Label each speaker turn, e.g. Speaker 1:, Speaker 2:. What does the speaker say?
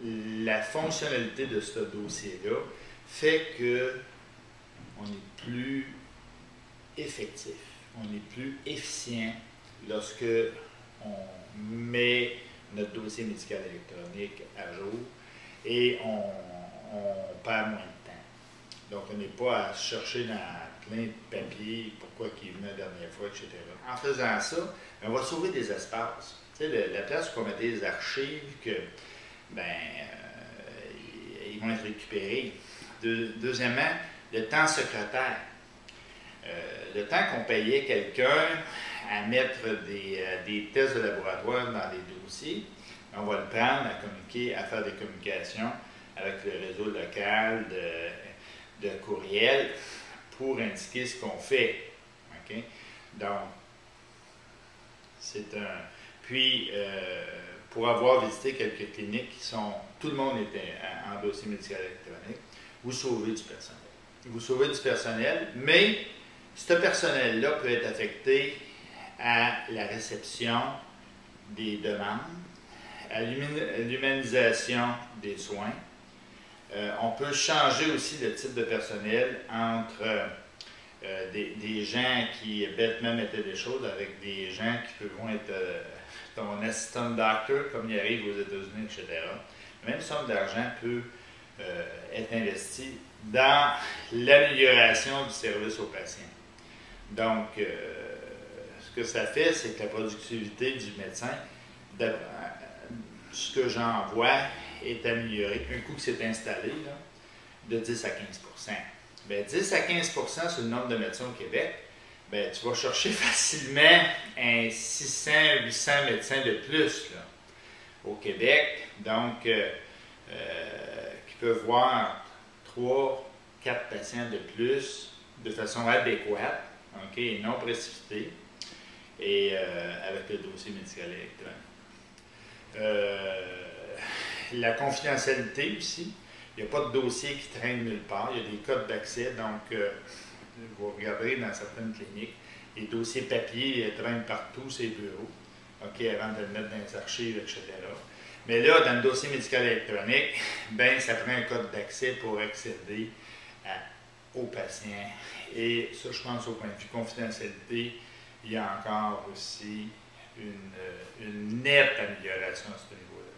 Speaker 1: La fonctionnalité de ce dossier-là fait qu'on est plus effectif, on est plus efficient lorsque on met notre dossier médical électronique à jour et on perd moins de temps. Donc, on n'est pas à chercher dans plein de papiers pourquoi il venait la dernière fois, etc. En faisant ça, on va sauver des espaces. Tu sais, la place où on met des archives que, ils vont être récupérés. Deuxièmement, le temps secrétaire. Le temps qu'on payait quelqu'un à mettre des tests de laboratoire dans des dossiers, on va le prendre à communiquer, à faire des communications avec le réseau local de courriel pour indiquer ce qu'on fait. Okay? Donc, c'est un... Puis, pour avoir visité quelques cliniques qui sont... Tout le monde était en dossier médical électronique, vous sauvez du personnel. Vous sauvez du personnel, mais ce personnel-là peut être affecté à la réception des demandes, à l'humanisation des soins. On peut changer aussi le type de personnel entre des gens qui bêtement mettaient des choses avec des gens qui vont être ton assistant doctor, comme il arrive aux États-Unis, etc. La même somme d'argent peut être investie dans l'amélioration du service aux patients. Donc, ce que ça fait, c'est que la productivité du médecin, ce que j'en vois, est améliorée. Un coup que c'est installé, là, de 10 à 15 bien, 10 à 15 sur le nombre de médecins au Québec, bien, tu vas chercher facilement un 600, 800 médecins de plus là, au Québec. Donc, qui peuvent voir 3, 4 patients de plus de façon adéquate, okay, et non précipitée, et avec le dossier médical électronique. La confidentialité aussi. Il n'y a pas de dossier qui traîne nulle part. Il y a des codes d'accès. Donc, vous regarderez dans certaines cliniques, les dossiers papier traînent partout, ces bureaux, okay, avant de le mettre dans les archives, etc. Mais là, dans le dossier médical électronique, ben, ça prend un code d'accès pour accéder aux patients. Et ça, je pense, au point de vue confidentialité, il y a encore aussi une nette amélioration à ce niveau-là.